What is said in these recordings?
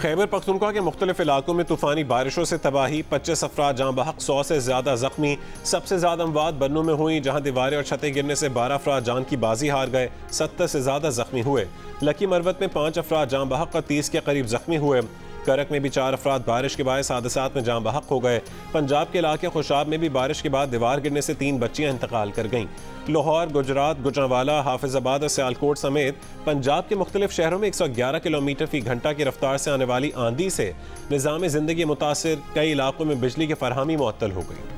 खैबर पख्तूनख्वा के मुख्तलिफ इलाकों में तूफानी बारिशों से तबाही, 25 अफराद जाँ बहक, 100 से ज़्यादा जख्मी। सबसे ज़्यादा अमवात बन्नू में हुई, जहाँ दीवारें और छतें गिरने से 12 अफराद जान की बाजी हार गए, 70 से ज़्यादा जख्मी हुए। लकी मरवत में 5 अफराद जाँ बहक और 30 के करीब जख्मी हुए। करक में भी 4 अफराद बारिश के बायस हादसात में जाँ बहक हो गए। पंजाब के इलाके खुशाब में भी बारिश के बाद दीवार गिरने से 3 बच्चियां इंतकाल कर गईं। लाहौर, गुजरात, गुजरांवाला, हाफिजाबाद और सियालकोट समेत पंजाब के मुख्तलिफ शहरों में 111 किलोमीटर फी घंटा की रफ्तार से आने वाली आंधी से निज़ाम ज़िंदगी मुतासिर, कई इलाकों में बिजली की फरहमी मुअत्तल हो गई।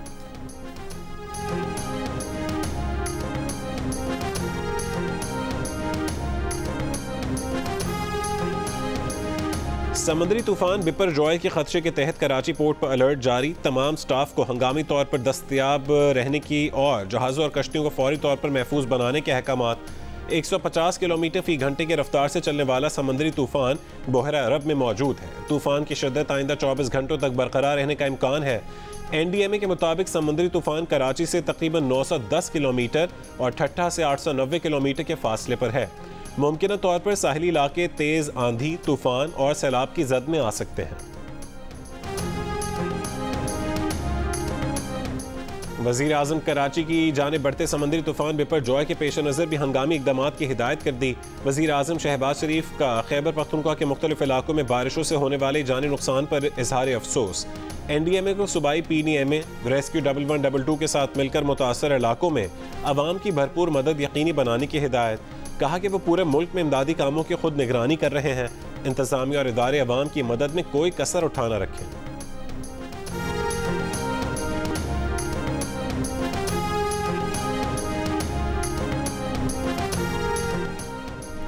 समुद्री तूफान बिपर जॉय के खदशे के तहत कराची पोर्ट पर अलर्ट जारी। तमाम स्टाफ को हंगामी तौर पर दस्तयाब रहने की और जहाज़ों और कश्तियों को फौरी तौर पर महफूज बनाने के अहकामात। 150 किलोमीटर फी घंटे की रफ्तार से चलने वाला समुद्री तूफान बहरा अरब में मौजूद है। तूफान की शिद्दत आइंदा 24 घंटों तक बरकरार रहने का इम्कान है। NDMA के मुताबिक समुद्री तूफान कराची से तकरीबन 910 किलोमीटर और ठट्ठा से 890 किलोमीटर के फासले पर है। मुमकिन तौर पर साहिली इलाके तेज आंधी, तूफान और सैलाब की जद में आ सकते हैं। वज़ीर आज़म कराची की जानिब बढ़ते समुद्री तूफान बिपर जॉय के पेश नज़र भी हंगामी इक़दामात की हिदायत कर दी। वज़ीर आज़म शहबाज शरीफ का खैबर पख्तूनख्वा के मुख्तलिफ इलाकों में बारिशों से होने वाले जानी नुकसान पर इजहार अफसोस। NDMA को सूबाई PNMA रेस्क्यू 1112 के साथ मिलकर मुतासर इलाकों में अवाम की भरपूर मदद यकीनी बनाने की हिदायत। कहा कि वो पूरे मुल्क में इमदादी कामों की खुद निगरानी कर रहे हैं। इंतज़ामिया और इदारे अवाम की मदद में कोई कसर उठा न रखें।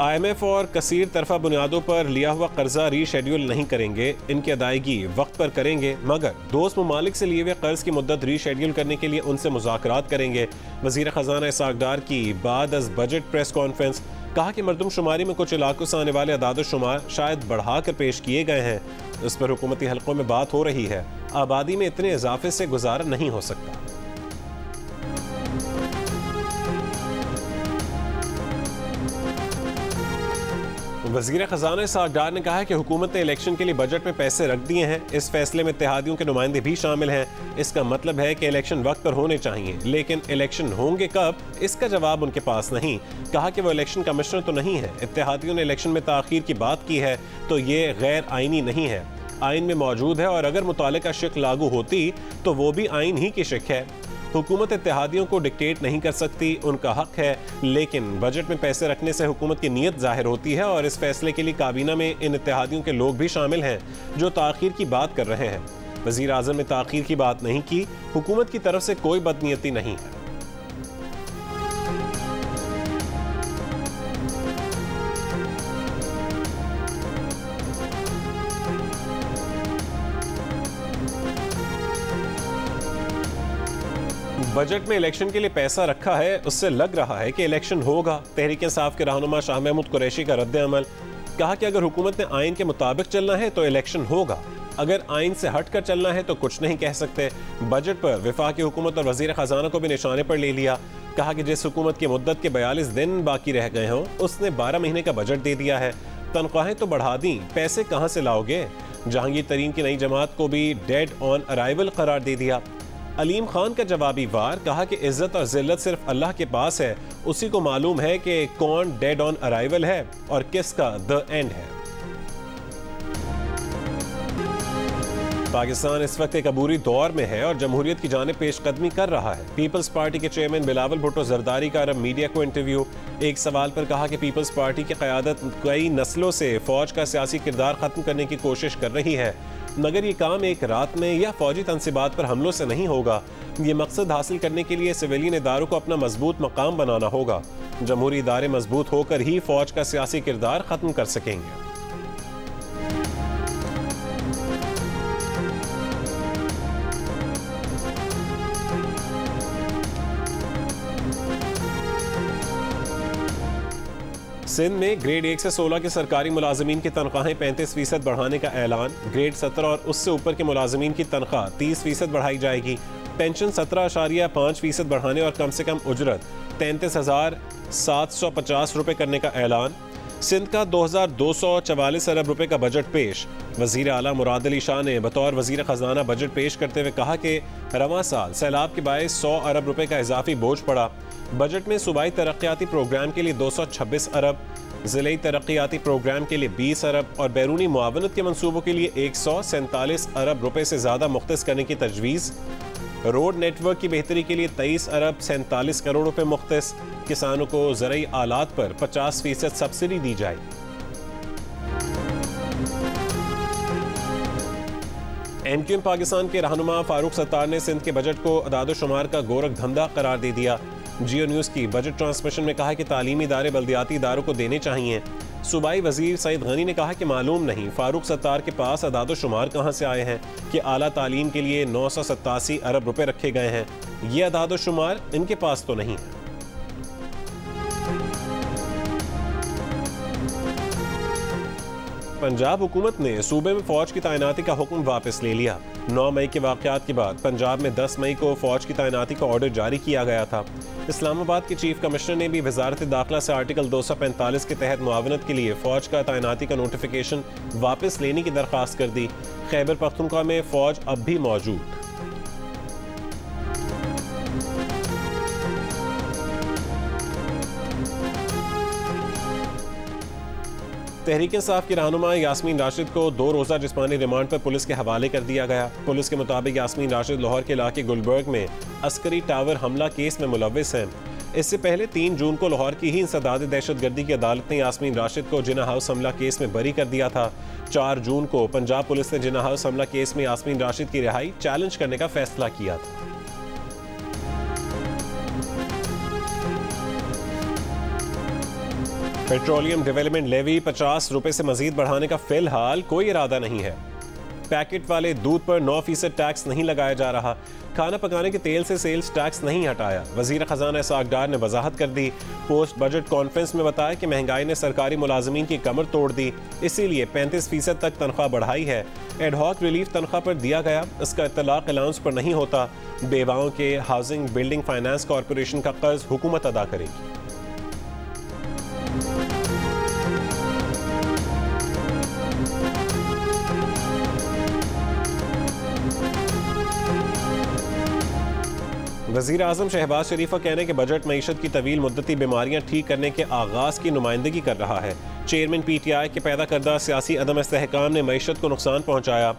IMF और कसीर तरफा बुनियादों पर लिया हुआ कर्जा रीशेड्यूल नहीं करेंगे, इनकी अदायगी वक्त पर करेंगे, मगर दोस्त ममालिक से लिए हुए कर्ज की मुद्दत रीशेड्यूल करने के लिए उनसे मुज़ाकरात करेंगे। वज़ीर ख़जाना इसाक डार की बाद अज़ बजट प्रेस कॉन्फ्रेंस। कहा कि मरदमशुमारी में कुछ इलाकों से आने वाले अदाद-ओ-शुमार शायद बढ़ा कर पेश किए गए हैं। इस पर हुकूमती हलकों में बात हो रही है। आबादी में इतने इजाफे से गुजारा नहीं हो सकता। वज़ीर ख़जाना इसाक डार ने कहा है कि हुकूमत ने इलेक्शन के लिए बजट में पैसे रख दिए हैं। इस फैसले में इत्तेहादियों के नुमाइंदे भी शामिल हैं। इसका मतलब है कि इलेक्शन वक्त पर होने चाहिए, लेकिन इलेक्शन होंगे कब, इसका जवाब उनके पास नहीं। कहा कि वो इलेक्शन कमिश्नर तो नहीं है। इत्तेहादियों ने इलेक्शन में ताख़ीर की बात की है तो ये गैर आइनी नहीं है, आइन में मौजूद है, और अगर मुतालिका शिक लागू होती तो वो भी आइन ही की शिक है। हुकूमत इत्तेहादियों को डिक्टेट नहीं कर सकती, उनका हक है, लेकिन बजट में पैसे रखने से हुकूमत की नीयत जाहिर होती है और इस फैसले के लिए काबीना में इन इत्तेहादियों के लोग भी शामिल हैं जो ताख़ीर की बात कर रहे हैं। वज़ीर आज़म ने ताख़ीर की बात नहीं की। हुकूमत की तरफ से कोई बदनीयती नहीं है। बजट में इलेक्शन के लिए पैसा रखा है, उससे लग रहा है कि इलेक्शन होगा। तहरीक इंसाफ के रहनुमा शाह महमूद कुरैशी का रद्द अमल। कहा कि अगर हुकूमत ने आइन के मुताबिक चलना है तो इलेक्शन होगा, अगर आइन से हट कर चलना है तो कुछ नहीं कह सकते। बजट पर वफाकी हुकूमत और वज़ीर ख़जाना को भी निशाने पर ले लिया। कहा कि जिस हुकूमत की मुद्दत के 42 दिन बाकी रह गए हों, उसने 12 महीने का बजट दे दिया है। तनख्वाहें तो बढ़ा दी, पैसे कहाँ से लाओगे? जहांगीर तरीन की नई जमात को भी डेड ऑन अराइवल करार दे दिया। अलीम खान का जवाबी वार। कहा कि इज्जत और जिल्लत सिर्फ अल्लाह के पास है, उसी को मालूम है कि कौन डेड ऑन अराइवल है और किसका द एंड है। पाकिस्तान इस वक्त एक अबूरी दौर में है और जमहूरियत की जानिब पेशकदमी कर रहा है। पीपल्स पार्टी के चेयरमैन बिलावल भुट्टो जरदारी का अरब मीडिया को इंटरव्यू। एक सवाल पर कहा कि पीपल्स पार्टी की क़यादत कई नस्लों से फौज का सियासी किरदार खत्म करने की कोशिश कर रही है, मगर ये काम एक रात में या फौजी तनसीबात पर हमलों से नहीं होगा। ये मकसद हासिल करने के लिए सिविलियन इदारों को अपना मजबूत मकाम बनाना होगा। जमहूरी इदारे मजबूत होकर ही फौज का सियासी किरदार खत्म कर सकेंगे। सिंध में ग्रेड 1 से 16 के सरकारी मुलाजमीन की तनख्वाहें 35% बढ़ाने का ऐलान। ग्रेड 17 और उससे ऊपर के मुलाजमीन की तनख्वाह 30% बढ़ाई जाएगी। पेंशन 17.5% बढ़ाने और कम से कम उजरत 33,750 रुपये करने का ऐलान। सिंध का 2244 अरब रुपए का बजट पेश। वजीर आला मुराद अली शाह ने बतौर वजीर खजाना बजट पेश करते हुए कहा कि रवां साल सैलाब के बायस 100 अरब रुपए का इजाफी बोझ पड़ा। बजट में सूबाई तरक्याती प्रोग्राम के लिए 226 अरब, जिले तरक्याती प्रोग्राम के लिए 20 अरब और बैरूनी मुआवनत के मंसूबों के लिए 147 अरब रुपए से ज़्यादा मुख्तस करने की तजवीज़। रोड नेटवर्क की बेहतरी के लिए 23 अरब 47 करोड़ रुपए मुख्तस। किसानों को ज़रूरी आलात पर 50% सब्सिडी दी जाए। MQM पाकिस्तान के रहनुमा फारूक सत्तार ने सिंध के बजट को अदाद-ओ-शुमार का गोरख धंधा करार दे दिया। जियो न्यूज़ की बजट ट्रांसमिशन में कहा कि तालीमी इदारे बल्दियाती इदारों को देने चाहिए। सूबाई वजीर सईद गनी ने कहा कि मालूम नहीं फारूक सत्तार के पास अदाद-ओ-शुमार कहाँ से आए हैं कि आला तालीम के लिए 987 अरब रुपए रखे गए हैं। ये अदाद-ओ-शुमार इनके पास तो नहीं है। पंजाब हुकूमत ने सूबे में फौज की तैनाती का हुक्म वापस ले लिया। 9 मई के वाक़यात के बाद पंजाब में 10 मई को फौज की तैनाती का ऑर्डर जारी किया गया था। इस्लामाबाद के चीफ कमिश्नर ने भी वजारत दाखिला से आर्टिकल 245 के तहत मुआवनत के लिए फौज का तैनाती का नोटिफिकेशन वापस लेने की दरख्वास्त कर दी। खैबर पख्तूनख्वा में फौज अब भी मौजूद। तहरीक इंसाफ की रहनुमा यास्मीन राशिद को 2 रोज़ा जिस्मानी रिमांड पर पुलिस के हवाले कर दिया गया। पुलिस के मुताबिक यास्मीन राशिद लाहौर के इलाके गुलबर्ग में अस्करी टावर हमला केस में मुलव्विस हैं। इससे पहले 3 जून को लाहौर की ही इंसदाद दहशतगर्दी की अदालत ने यास्मीन राशिद को जिना हाउस हमला केस में बरी कर दिया था। 4 जून को पंजाब पुलिस ने जिना हाउस हमला केस में यास्मीन राशिद की रिहाई चैलेंज करने का फैसला किया था। पेट्रोलियम डेवलपमेंट लेवी 50 रुपए से मजीद बढ़ाने का फिलहाल कोई इरादा नहीं है। पैकेट वाले दूध पर 9% टैक्स नहीं लगाया जा रहा। खाना पकाने के तेल से सेल्स टैक्स नहीं हटाया। वजीर खजाना इसाक डार ने वजाहत कर दी। पोस्ट बजट कॉन्फ्रेंस में बताया कि महंगाई ने सरकारी मुलाजमीन की कमर तोड़ दी, इसीलिए 35% तक तनख्वाह बढ़ाई है। एडहॉक रिलीफ तनख्वाह पर दिया गया, इसका इतलाक अलाउंस पर नहीं होता। बेवाओं के हाउसिंग बिल्डिंग फाइनेंस कॉरपोरेशन का कर्ज हुकूमत अदा करेगी। वज़ीर आज़म शहबाज शरीफ का कहना है कि बजट मईशत की तवील मुद्दती बीमारियां ठीक करने के आगाज़ की नुमाइंदगी कर रहा है। चेयरमैन PTI के पैदा करदा सियासी अदम इस्तेहकाम ने मईशत को नुकसान पहुँचाया।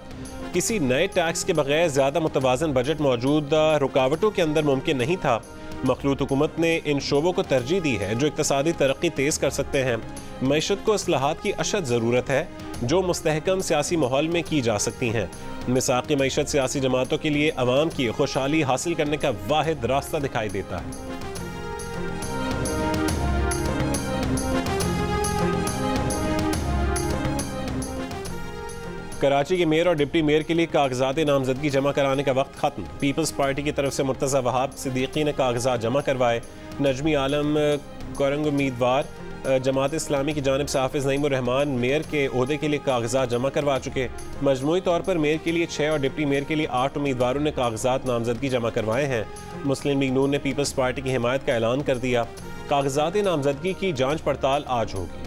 किसी नए टैक्स के बगैर ज़्यादा मुतवाज़न बजट मौजूदा रुकावटों के अंदर मुमकिन नहीं था। मखलूत हुकूमत ने इन शोबों को तरजीह दी है जो इक़्तिसादी तरक्की तेज़ कर सकते हैं। मईशत को इस्लाहात की अशद ज़रूरत है जो मुस्तहकम सियासी माहौल में की जा सकती हैं। मिसाक़ी मईशत सियासी जमातों के लिए अवाम की खुशहाली हासिल करने का वाहिद रास्ता दिखाई देता है। कराची के मेयर और डिप्टी मेयर के लिए कागजात नामजदगी जमा कराने का वक्त खत्म। पीपल्स पार्टी की तरफ से मुर्तज़ा वहाब सिद्दीकी ने कागजात जमा करवाए। नजमी आलम कोरंग उम्मीदवार जमात इस्लामी की जानिब से हाफिज़ नईमुर रहमान मेयर के ओहदे के लिए कागजात जमा करवा चुके। मजमूई तौर पर मेयर के लिए 6 और डिप्टी मेयर के लिए 8 उम्मीदवारों ने कागजात नामजदगी जमा करवाए हैं। मुस्लिम लीग नून ने पीपल्स पार्टी की हिमायत का ऐलान कर दिया। कागजात नामजदगी की जांच पड़ताल आज होगी।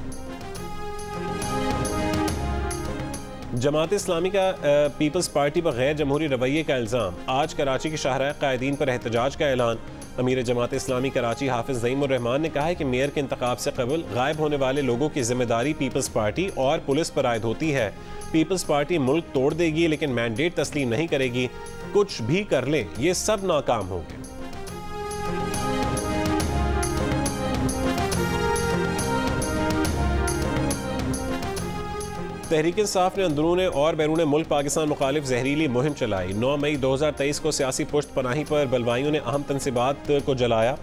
जमात इस्लामी का पीपल्स पार्टी पर गैर जमहूरी रवैये का इल्ज़ाम। आज कराची के शाहराह कायदीन पर एहतजाज का ऐलान। अमीर जमात इस्लामी कराची हाफिज़ नईमुर रहमान ने कहा है कि मेयर के इंतखाब से कबल गायब होने वाले लोगों की जिम्मेदारी पीपल्स पार्टी और पुलिस पर आयद होती है। पीपल्स पार्टी मुल्क तोड़ देगी लेकिन मैंडेट तस्लीम नहीं करेगी। कुछ भी कर ले ये सब नाकाम होंगे। तहरीक इंसाफ ने अंदरून और बैरून मुल्क पाकिस्तान मुखालिफ जहरीली मुहिम चलाई। 9 मई 2023 को सियासी पुश्त पनाही पर बलवाइयों ने अहम तनसीबात को जलाया।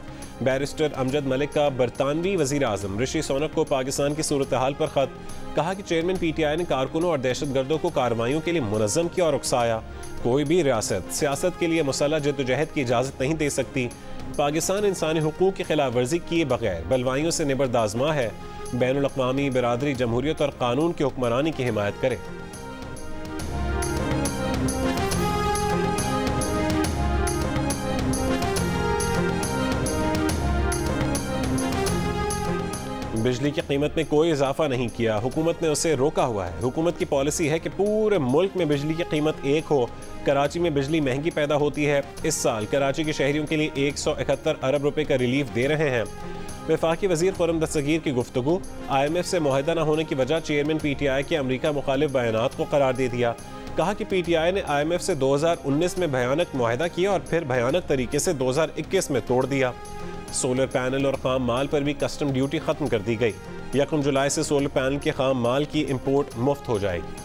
बैरिस्टर अमजद मलिक का बरतानवी वज़ीर आज़म ऋषि सोनक को पाकिस्तान की सूरत हाल पर ख़त। कहा कि चेयरमैन PTI ने कारकुनों और दहशतगर्दों को कार्रवाइयों के लिए मुनज़्ज़म किया और उकसाया। कोई भी रियासत सियासत के लिए मुसल्लह जद्दोजहद की इजाज़त नहीं दे सकती। पाकिस्तान इंसानी हुकूक की खिलाफ वर्जी किए बगैर बलवाइयों से निबर्दाज़मा है। बैनुल अक़वामी बिरादरी जमहूरियत और कानून की हुक्मरानी की हिमायत करे। बिजली की कीमत में कोई इजाफा नहीं किया, हुकूमत ने उसे रोका हुआ है। हुकूमत की पॉलिसी है कि पूरे मुल्क में बिजली की कीमत एक हो। कराची में बिजली महंगी पैदा होती है। इस साल कराची के शहरियों के लिए 171 अरब रुपए का रिलीफ दे रहे हैं। वफाकी वजीर खुर्रम दस्तगीर की गुफ्तगू, IMF से मुआहदा न होने की वजह चेयरमैन PTI के अमरीका मुखालिफ बयानात को करार दे दिया। कहा कि PTI ने IMF से 2019 में भयानक मुआहदा किया और फिर भयानक तरीके से 2021 में तोड़ दिया। सोलर पैनल और खाम माल पर भी कस्टम ड्यूटी खत्म कर दी गई। 1 जुलाई से सोलर पैनल के खाम माल की इंपोर्ट मुफ्त हो जाएगी।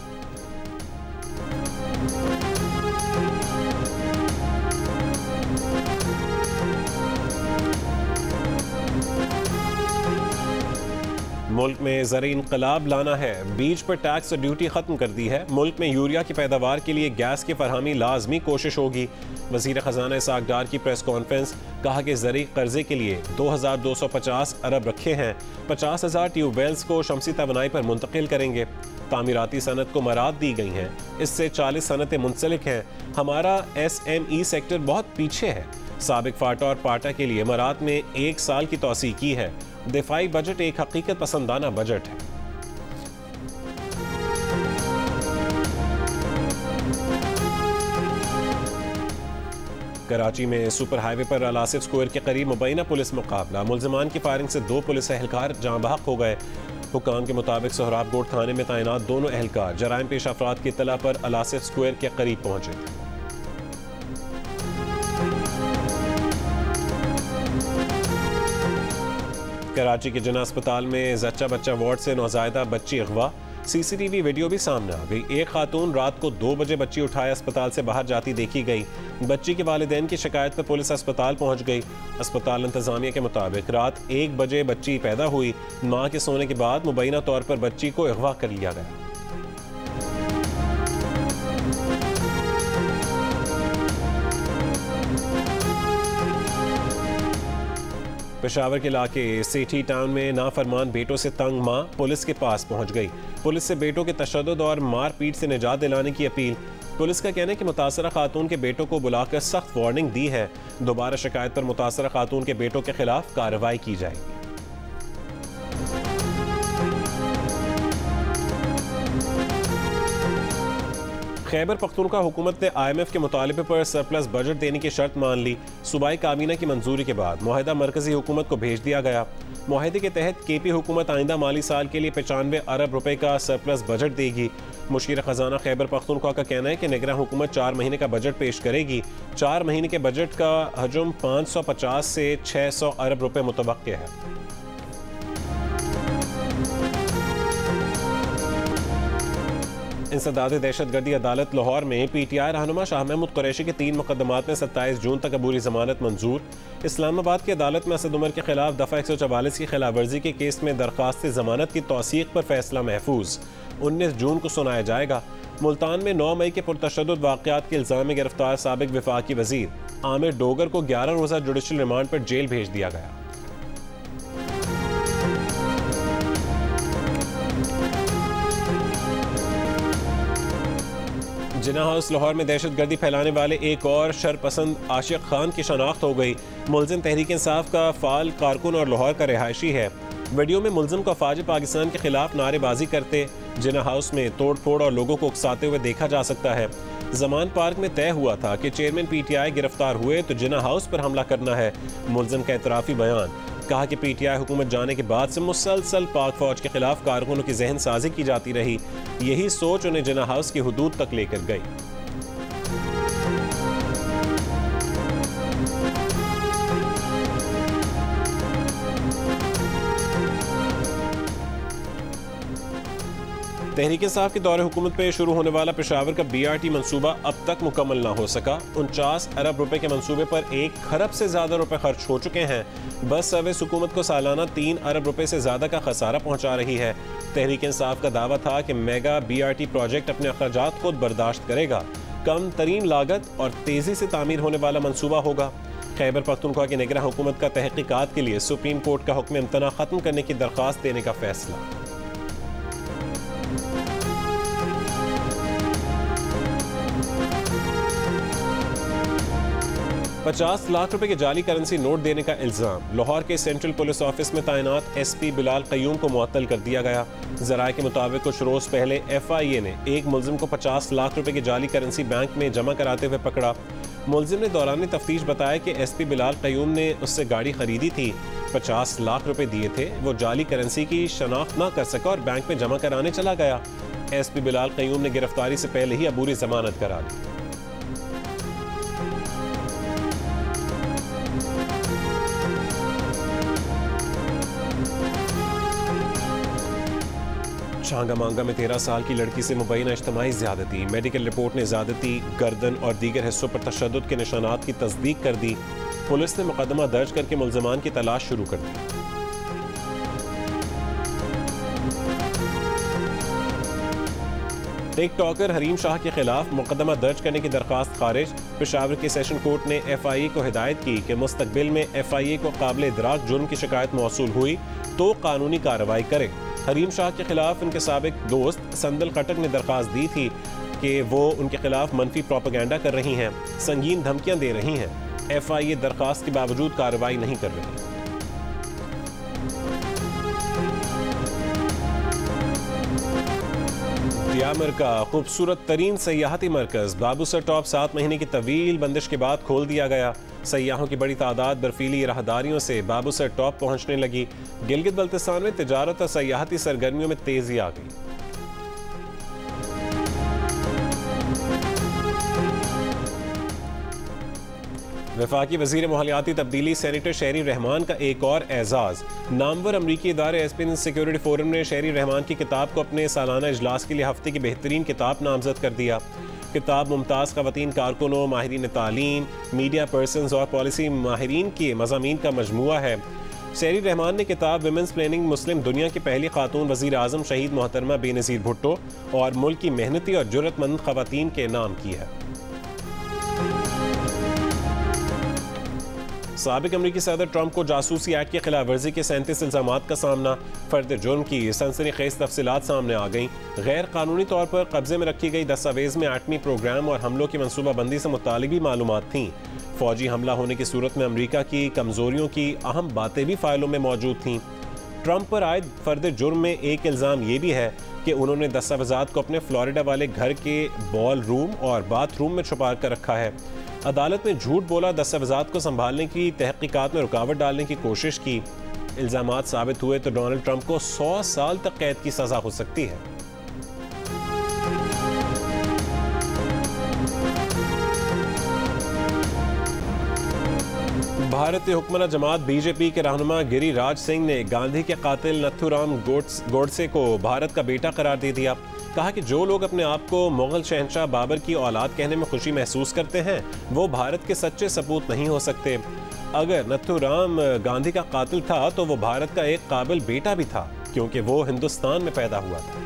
मुल्क में ज़रूरी इनकलाब लाना है, बीज पर टैक्स और ड्यूटी खत्म कर दी है। मुल्क में यूरिया की पैदावार के लिए गैस की फरहमी लाजमी कोशिश होगी। वज़ीर ख़जाना इसाक डार की प्रेस कॉन्फ्रेंस, कहा कि ज़रूरी कर्जे के लिए 2250 अरब रखे हैं। 50,000 ट्यूबवेल्स को शमसी तवानाई पर मुंतकिल करेंगे। तामीराती सनत को मराद दी गई हैं, इससे 40 सनतें मुंसलिक हैं। हमारा SME सेक्टर बहुत पीछे है। साबिक फाटा और पाटा के लिए मराद में 1 साल की तौसीह की है। दिफाई बजट एक हकीकत पसंदाना बजट है। कराची में सुपर हाईवे पर अलासिफ स्क्वायर के करीब मुबैना पुलिस मुकाबला, मुल्जिमान की फायरिंग से 2 पुलिस एहलकार जाँ बहक हो गए। हुकाम के मुताबिक सोहराब गोट थाने में तैनात दोनों एहलकार जराइम पेश अफराद की इत्तला पर अलासिफ स्क्वायर के करीब पहुंचे थे। कराची के जिना अस्पताल में जच्चा बच्चा वार्ड से नौजायदा बच्ची अगवा, CCTV वीडियो भी सामने आ गई। एक खातून रात को 2 बजे बच्ची उठाए अस्पताल से बाहर जाती देखी गई। बच्ची के वालिदैन की शिकायत पर पुलिस अस्पताल पहुंच गई। अस्पताल इंतजामिया के मुताबिक रात 1 बजे बच्ची पैदा हुई। मां के सोने के बाद मुबैना तौर पर बच्ची को अगवा कर लिया गया। पेशावर के इलाके सेठी टाउन में नाफरमान बेटों से तंग मां पुलिस के पास पहुंच गई। पुलिस से बेटों के तशद्दुद और मारपीट से निजात दिलाने की अपील। पुलिस का कहना है कि मुतासरा खातून के बेटों को बुलाकर सख्त वार्निंग दी है। दोबारा शिकायत पर मुतासरा खातून के बेटों के खिलाफ कार्रवाई की जाएगी। खैबर पख्तूनख्वा हुकूमत ने IMF के मुतालबे पर सरप्लस बजट देने की शर्त मान ली। सूबाई काबीना की मंजूरी के बाद मुआहदा मरकजी हुकूमत को भेज दिया गया। मुआहदे के तहत KP हुकूमत आइंदा माली साल के लिए 95 अरब रुपए का सरप्लस बजट देगी। मुशीर खजाना खैबर पख्तूनख्वा का कहना है कि निगरान हुकूमत 4 महीने का बजट पेश करेगी। 4 महीने के बजट का हजम 550 से 600 अरब रुपए मुतवक्के है। इंसदाद दहशतगर्दी अदालत लाहौर में PTI रहनुमा शाह महमूद कुरैशी के 3 मुकदमात में 27 जून तक अबूरी जमानत मंजूर। इस्लामाबाद की अदालत में असद उमर के खिलाफ दफ़ा 144 की खिलाफ वर्जी के केस में दरखास्त जमानत की तौसीक पर फैसला महफूज 19 जून को सुनाया जाएगा। मुल्तान में 9 मई के पुरतशद्दुद वाक़यात के इल्ज़ाम में गिरफ्तार साबिक वफाकी वज़ीर आमिर डोगर को 11 रोज़ा जुडिशल रिमांड पर जेल भेज दिया गया। जिना हाउस लाहौर में दहशतगर्दी फैलाने वाले एक और शरपसंद आशिक खान की शनाख्त हो गई। मुल्जिम तहरीक इंसाफ का फाल कारकुन और लाहौर का रिहायशी है। वीडियो में मुल्जिम को अफवाज पाकिस्तान के खिलाफ नारेबाजी करते जिना हाउस में तोड़ फोड़ और लोगों को उकसाते हुए देखा जा सकता है। जमान पार्क में तय हुआ था कि चेयरमैन PTI गिरफ्तार हुए तो जिना हाउस पर हमला करना है। मुल्जिम का एतराफ़ी बयान, कहा कि PTI हुकूमत जाने के बाद से मुसलसल पाक फौज के खिलाफ कारकुनों की जहन साजी की जाती रही। यही सोच उन्हें जिना हाउस की हुदूद तक लेकर गई। तहरीक इंसाफ के दौरे हुकूमत पे शुरू होने वाला पेशावर का BRT मंसूबा अब तक मुकम्मल ना हो सका। 49 अरब रुपए के मंसूबे पर 1 खरब से ज्यादा रुपए खर्च हो चुके हैं। बस सर्विस हुकूमत को सालाना 3 अरब रुपए से ज्यादा का खसारा पहुंचा रही है। तहरीक इंसाफ का दावा था कि मेगा BRT प्रोजेक्ट अपने अखराजात खुद बर्दाश्त करेगा। कम तरीन लागत और तेजी से तामीर होने वाला मंसूबा होगा। खैबर पख्तूनख्वा की निगरान हुकूमत का तहकीकात के लिए सुप्रीम कोर्ट का हुक्म इम्तना खत्म करने की दरख्वास्त देने का फैसला। 50 लाख रुपए के जाली करेंसी नोट देने का इल्जाम। लाहौर के सेंट्रल पुलिस ऑफिस में तैनात SP बिलाल क़य्यूम को मुअत्तल कर दिया गया। ज़राए के मुताबिक कुछ रोज पहले FIA ने एक मुल्जिम को 50 लाख रुपए की जाली करेंसी बैंक में जमा कराते हुए पकड़ा। मुल्जिम ने दौरान तफ्तीश बताया कि SP बिलाल क़य्यूम ने उससे गाड़ी खरीदी थी, 50 लाख रुपए दिए थे, वो जाली करेंसी की शनाख्त न कर सका और बैंक में जमा कराने चला गया। SP बिलाल क़य्यूम ने गिरफ्तारी से पहले ही अबूरी जमानत करा दी। छांगा मांगा में 13 साल की लड़की से मुबैना इज्तिमाई ज़्यादती। मेडिकल रिपोर्ट ने ज़्यादती, गर्दन और दीगर हिस्सों पर तशद्दुद के निशानात की तस्दीक कर दी। पुलिस ने मुकदमा दर्ज करके मुल्ज़िमान की तलाश शुरू कर दी। टिकटॉकर हरीम शाह के खिलाफ मुकदमा दर्ज करने की दरख्वास्त खारिज। पेशावर के सेशन कोर्ट ने FIA को हिदायत की कि मुस्तकबिल में FIA को काबिल इदराक जुर्म की शिकायत मौसूल हुई तो कानूनी कार्रवाई करे। हरीम शाह के खिलाफ उनके साबिक दोस्त संदल खटक ने दरख्वास्त दी थी कि वो उनके खिलाफ मनफी प्रोपेगेंडा कर रही हैं, संगीन धमकियां दे रही हैं। FIA दरख्वास्त के बावजूद कार्रवाई नहीं कर रही। दियामर का खूबसूरत तरीन सयाहती मरकज बाबूसर टॉप 7 महीने की तवील बंदिश के बाद खोल दिया गया। सयाहों की बड़ी तादाद बर्फीली राहदारियों से बाबूसर टॉप पहुंचने लगी। गिलगित बल्तिस्तान में तिजारत और सयाहती सरगर्मियों में तेजी आ गई। वफाकी वज़ीर माहौलियाती तब्दीली सेनेटर शहरी रहमान का एक और एजाज। नामवर अमरीकी इदारे एस्पिन सिक्योरिटी फोरम ने शहरी रहमान की किताब को अपने सालाना इजलास के लिए हफ्ते की बेहतरीन किताब नामजद कर दिया। किताब मुमताज़ ख़वातीन कारकुनों, माहिरीन तालीम, मीडिया पर्सनस और पॉलिसी माहिरीन के मज़ामीन का मजमूआ है। शहरी रहमान ने किताब विमेंस प्लानिंग मुस्लिम दुनिया की पहली खातून वज़ीर आज़म शहीद मोहतरमा बेनज़ीर भुट्टो और मुल्क की मेहनती और जुर्रतमंद ख़वातीन के नाम की है। साबिक अमरीकी सदर ट्रंप को जासूसी एक्ट की खिलाफ वर्जी के 37 इल्जामात का सामना। फर्द जुर्म की सनसनीखेज तफसीलात सामने आ गईं। गैर कानूनी तौर पर कब्जे में रखी गई दस्तावेज में एटमी प्रोग्राम और हमलों की मनसूबाबंदी से मुतालिक भी मालूमात थीं। फौजी हमला होने की सूरत में अमरीका की कमजोरियों की अहम बातें भी फाइलों में मौजूद थीं। ट्रंप पर आयद फर्द जुर्म में एक इल्ज़ाम ये भी है कि उन्होंने दस्तावेजात को अपने फ्लोरिडा वाले घर के बॉल रूम और बाथरूम में छुपा कर रखा है। अदालत में झूठ बोला, दस्तावेजात को संभालने की तहकीकात में रुकावट डालने की कोशिश की। इल्जामात साबित हुए तो डोनाल्ड ट्रंप को 100 साल तक कैद की सजा हो सकती है। भारतीय हुक्मरान जमात BJP के रहनुमा गिरिराज सिंह ने गांधी के कातिल नथुराम गोडसे को भारत का बेटा करार दे दिया। कहा कि जो लोग अपने आप को मुगल शहंशाह बाबर की औलाद कहने में खुशी महसूस करते हैं वो भारत के सच्चे सपूत नहीं हो सकते। अगर नथुराम गांधी का कातिल था तो वो भारत का एक काबिल बेटा भी था, क्योंकि वो हिंदुस्तान में पैदा हुआ था।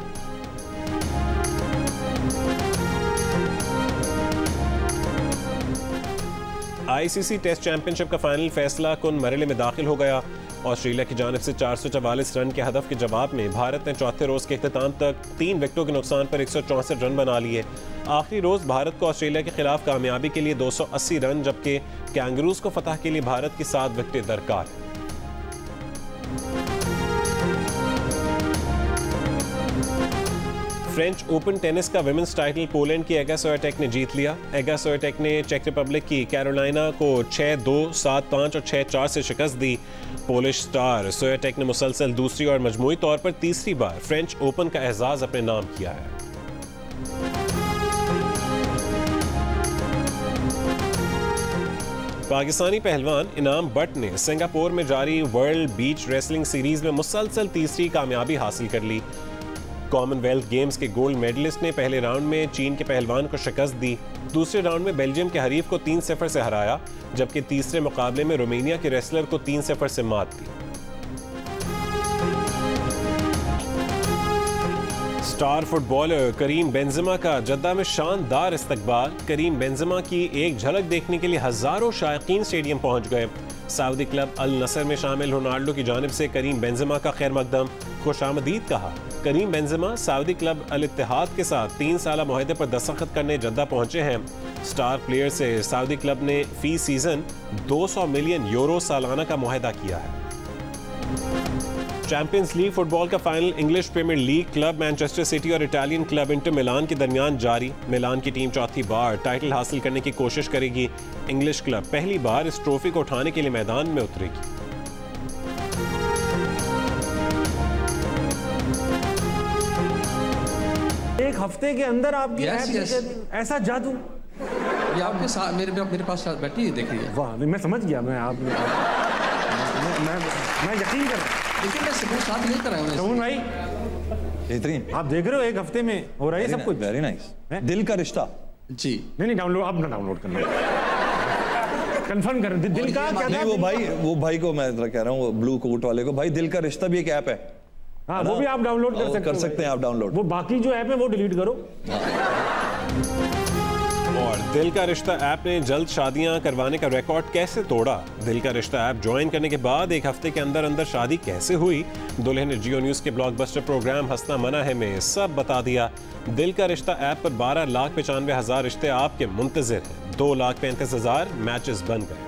ICC टेस्ट चैंपियनशिप का फाइनल फैसला कुन मरहले में दाखिल हो गया। ऑस्ट्रेलिया की जानिब से 444 रन के हदफ के जवाब में भारत ने चौथे रोज के इख्तिताम तक 3 विकेटों के नुकसान पर 164 रन बना लिए। आखिरी रोज भारत को ऑस्ट्रेलिया के खिलाफ कामयाबी के लिए 280 रन, जबकि कैंगरूज को फतह के लिए भारत की 7 विकेटें दरकार हैं। फ्रेंच ओपन टेनिस का विमेंस टाइटल पोलैंड की एगा स्वियाटेक ने जीत लिया। एगा स्वियाटेक ने चेक रिपब्लिक की कैरोलिना को 6-2, 7-5 और 6-4 से शिकस्त दी। पोलिश स्टार स्वियाटेक ने मुसलसल दूसरी और मजमूई तौर पर तीसरी बार फ्रेंच ओपन का एजाज अपने नाम किया है। पाकिस्तानी पहलवान इनाम बट ने सिंगापुर में जारी वर्ल्ड बीच रेसलिंग सीरीज में मुसलसल तीसरी कामयाबी हासिल कर ली। कॉमनवेल्थ गेम्स के गोल्ड मेडलिस्ट ने पहले राउंड में चीन के पहलवान को शिकस्त दी। दूसरे राउंड में बेल्जियम के हरीफ को 3-0 से हराया, जबकि तीसरे मुकाबले में रोमानिया के रेसलर को 3-0 से मात दी। स्टार फुटबॉलर करीम बेंजेमा का जद्दा में शानदार इस्तकबाल। करीम बेंजेमा की एक झलक देखने के लिए हजारों शायकीन स्टेडियम पहुंच गए। सऊदी क्लब अल नसर में शामिल रोनाल्डो की जानिब से करीम बेंजेमा का खैर मकदम, खुशामदीद कहा। Karim Benzema Saudi club Al Ittihad के साथ 3 साला मुआहदे पर दस्तखत करने जद्दा पहुंचे हैं। स्टार प्लेयर से सऊदी क्लब ने फी सीजन 200 मिलियन यूरो सालाना का मुआहदा किया है। चैंपियंस लीग फुटबॉल का final English Premier League club Manchester City और इटालियन क्लब इंटर मिलान के दरमियान जारी। मिलान की टीम चौथी बार टाइटल हासिल करने की कोशिश करेगी। इंग्लिश क्लब पहली बार इस ट्रॉफी को उठाने के लिए मैदान में उतरेगी। एक हफ्ते के अंदर आपकी ऐसा जादू, ये आपके साथ मेरे पास बैठी है, देख रही है। वाह, मैं समझ गया, मैं यकीन कर रहा हूँ, लेकिन मैं सबूत साथ नहीं कर रहा हूँ। शमून भाई, बेहतरीन, आप देख रहे हो एक हफ्ते में हो रहा है सब कुछ। Very nice. दिल का रिश्ता जी नहीं डाउनलोड, अब ना डाउनलोड करना, कंफर्म कर। दिल का क्या था? वो भाई को मैं कह रहा हूँ, ब्लू कोट वाले को, भाई दिल का रिश्ता भी एक ऐप है। हाँ, वो भी आप डाउनलोड कर सकते हैं आप डाउनलोड। वो बाकी जो ऐप है वो डिलीट करो। और दिल का रिश्ता ऐप ने जल्द शादियां करवाने का रिकॉर्ड कैसे तोड़ा? दिल का रिश्ता ऐप ज्वाइन करने के बाद एक हफ्ते के अंदर अंदर शादी कैसे हुई? दुल्हन ने जियो न्यूज के ब्लॉकबस्टर प्रोग्राम हंसना मना है में सब बता दिया। दिल का रिश्ता ऐप पर 12,95,000 रिश्ते आपके मुंतजिर हैं। 2,35,000 मैचेस बन गए।